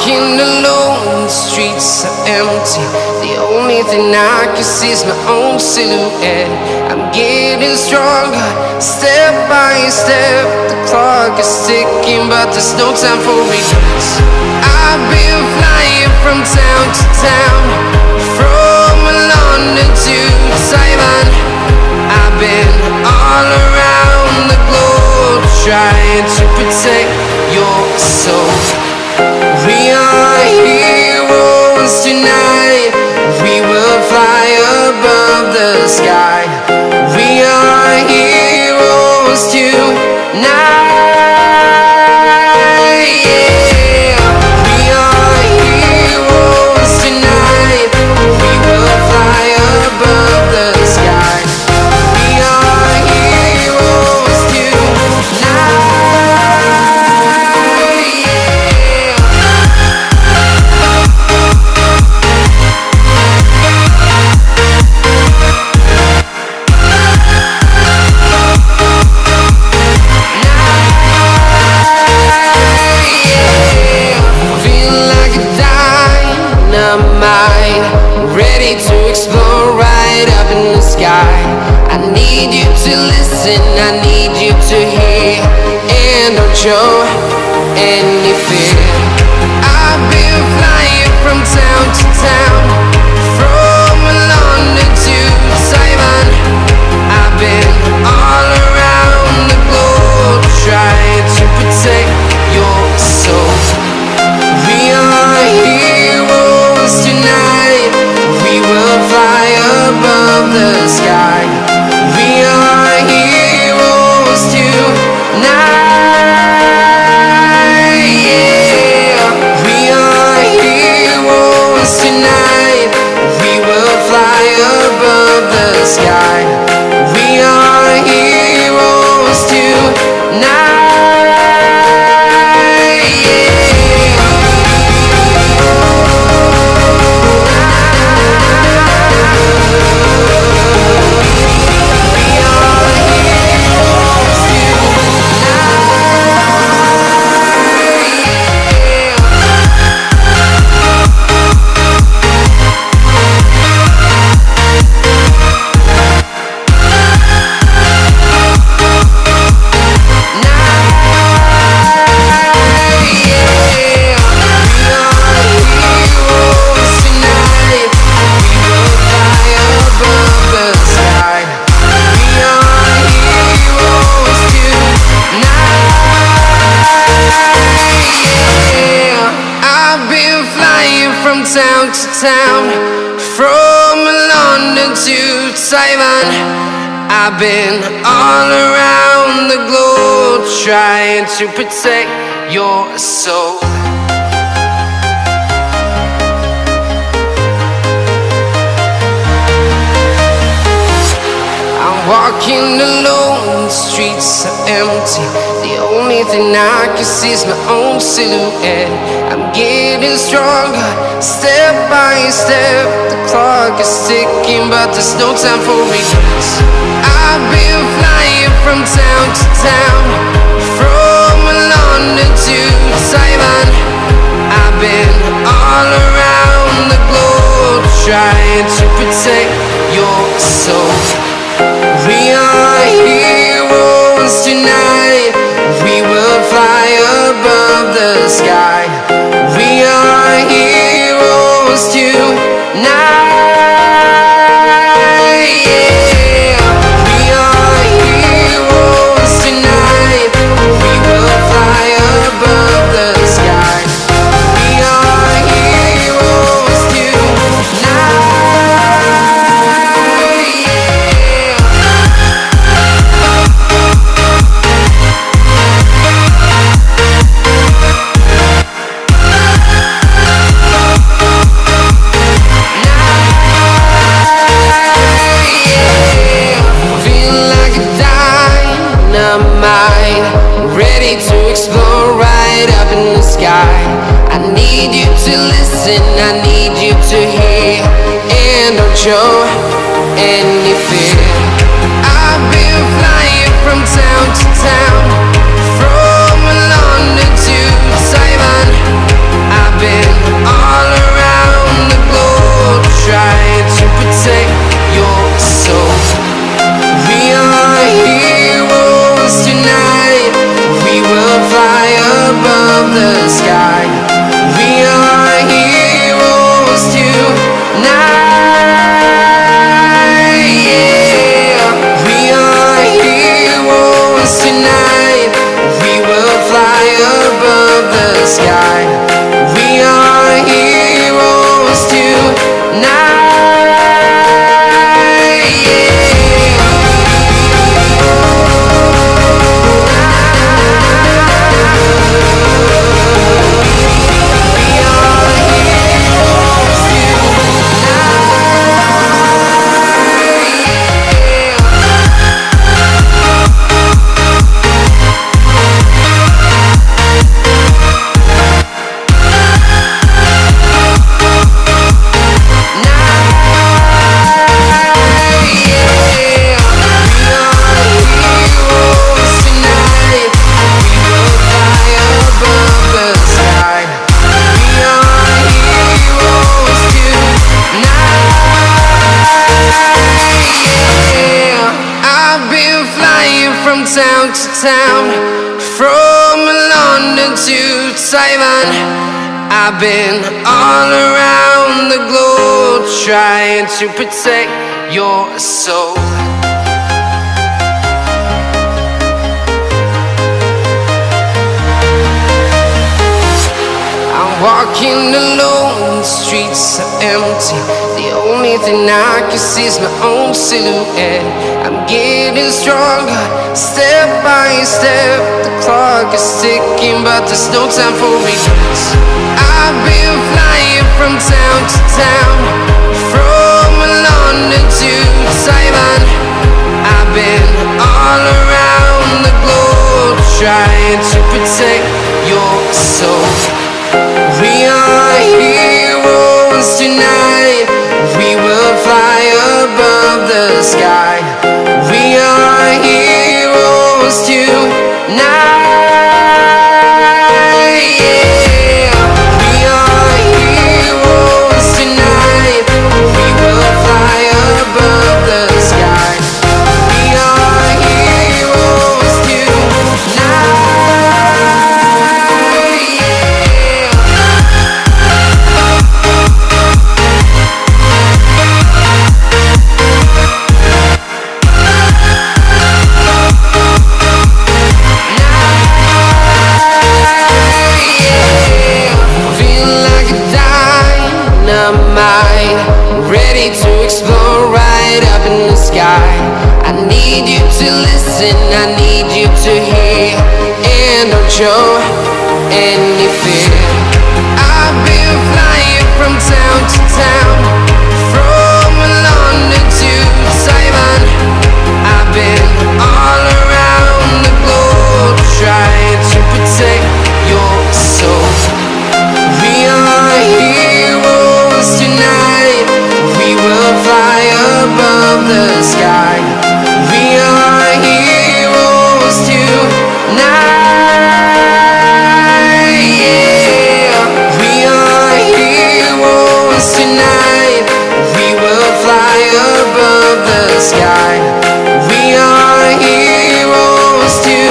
walking alone, the streets are empty. The only thing I can see is my own silhouette. I'm getting stronger, step by step. The clock is ticking, but there's no time for regrets. I've been flying from town to town, from London to Taiwan. I've been all around the globe, trying to protect your soul. We are heroes tonight. We will fly above the sky. We are heroes tonight. Yeah. We are heroes tonight. We will fly above the sky. We are heroes tonight. Ready to explore right up in the sky. I need you to listen, I need you to hear, and don't show any fear. I've been flying from town to town, from London to Taiwan. I've been all around the globe, trying to protect your soul. We are heroes tonight. We will fly above the sky. We are heroes tonight. Yeah. We are heroes tonight. We will fly above the sky. We are heroes tonight. Town to town, from London to Taiwan. I've been all around the globe, trying to protect your soul. I'm walking alone, the streets are empty. The only thing I can see is my own silhouette. I'm getting stronger, step by step. The clock is ticking, but there's no time for regrets. I've been flying from town to town, from London to Taiwan. I've been all around the globe, trying to protect your soul. We are heroes tonight. We will fly above the sky. We are heroes tonight. Yeah. We are heroes tonight. We will fly above the sky. We are heroes tonight. Ready to explore right up in the sky. I need you to listen, I need you to hear, and don't show any fear. I've been flying from town to town, from London to Taiwan. I've been been flying from town to town, from London to Taiwan. I've been all around the globe trying to protect your soul. Walking alone, the streets are empty. The only thing I can see is my own silhouette. I'm getting stronger, step by step. The clock is ticking, but there's no time for regrets. I've been flying from town to town, from London to Taiwan. I've been all around the globe trying to protect your soul. We are heroes tonight. We will fly above the sky. We are heroes tonight. Yeah. We are heroes tonight. We will fly above the sky. We are heroes tonight. Ready to explore right up in the sky. I need you to listen, I need you to hear, and don't show any fear. I've been flying from town to town, from London to Taiwan. I've been all around the globe trying to protect your soul. We are heroes tonight. We will fly above the sky. We are heroes tonight. Yeah. We are heroes tonight. We will fly above the sky. We are heroes tonight.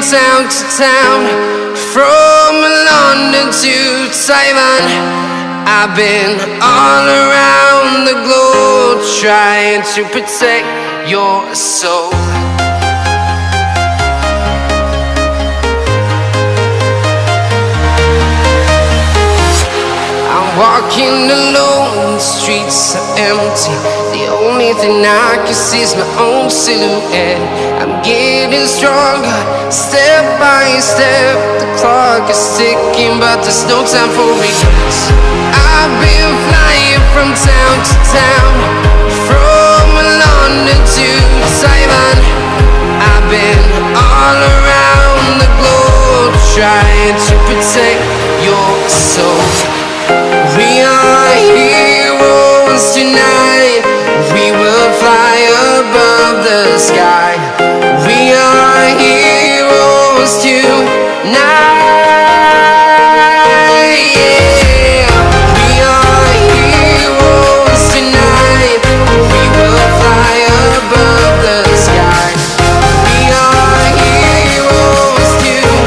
Town to town, from London to Taiwan. I've been all around the globe trying to protect your soul. I'm walking alone, the streets are empty. The only thing I can see is my own silhouette. I'm getting stronger, step by step. The clock is ticking, but there's no time for regrets. I've been flying from town to town, from London to Taiwan. I've been all around the globe trying to protect your soul. We are heroes tonight. We will fly above the sky. We are heroes tonight. Yeah. We are heroes tonight. We will fly above the sky. We are heroes tonight.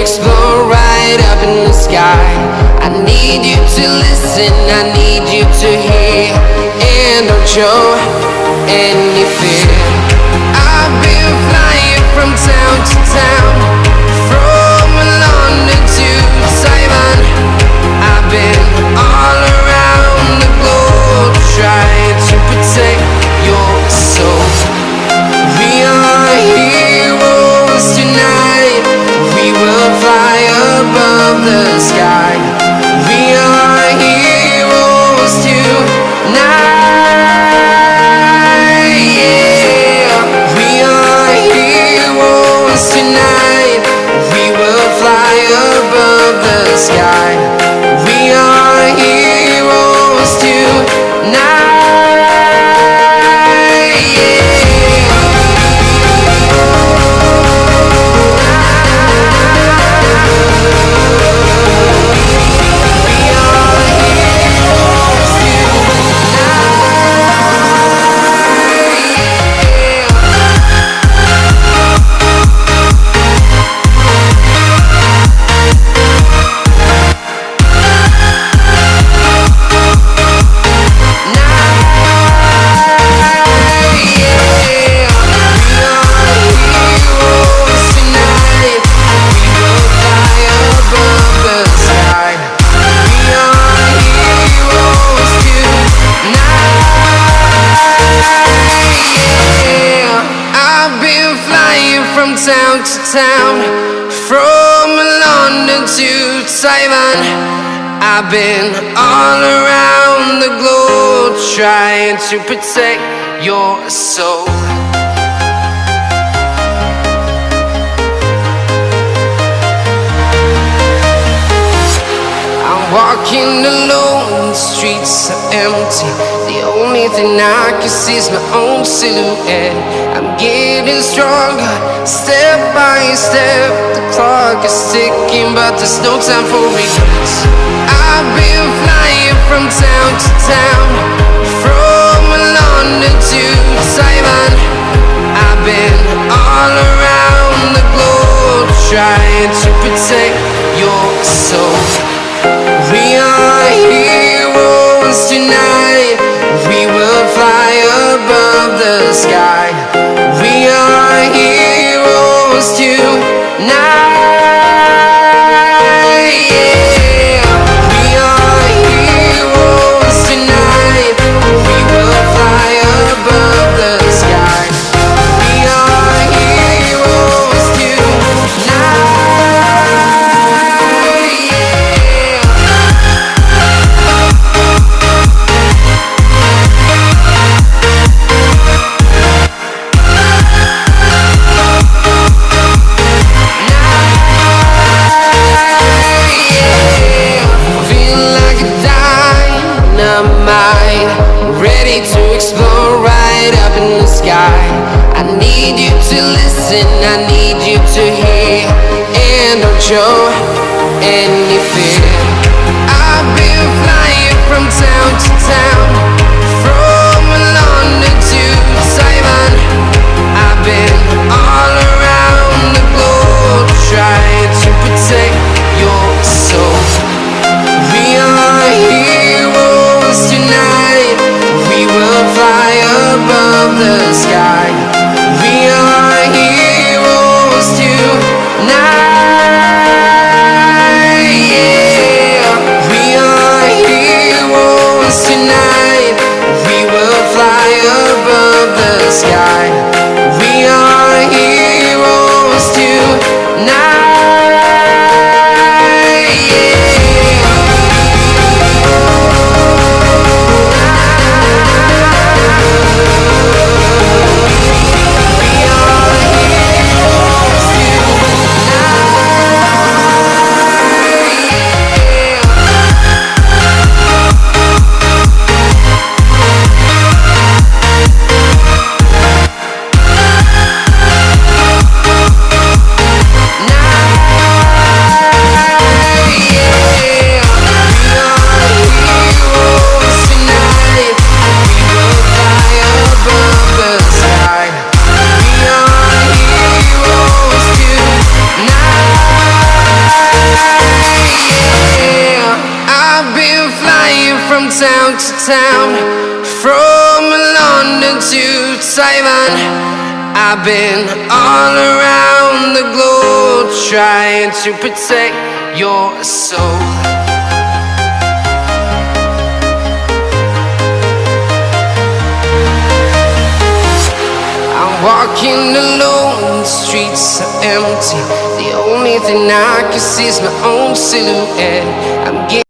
explore right up in the sky. I need you to listen, I need you to hear, and don't show any fear. I've been flying from town to town, from London to Taiwan. I've been all around the globe trying to protect your soul. We are heroes tonight, we will fly above the sky. We are heroes tonight, yeah. We are heroes tonight, we will fly above the sky. We are heroes tonight. Town to town, from London to Taiwan. I've been all around the globe trying to protect your soul. I'm walking alone, the streets are empty. The only thing I can see is my own silhouette. I'm getting stronger, step by step. The clock is ticking, but there's no time for regrets. I've been flying from town to town, from London to Taiwan. I've been all around the globe trying to protect your soul. We are heroes tonight, we will fly above the sky. We are heroes tonight, yeah. We are heroes tonight, we will fly above the sky. We are heroes tonight, yeah. Ready to explore right up in the sky. I need you to listen, I need you to hear, and don't show any fear. I've been flying from town to town, from London to Taiwan. I've been all around the globe trying to protect your soul. We are heroes tonight, we will fly above the sky. We are heroes tonight, yeah. We are heroes tonight, town to town, from London to Taiwan. I've been all around the globe trying to protect your soul. I'm walking alone, the streets are empty. The only thing I can see is my own silhouette. I'm getting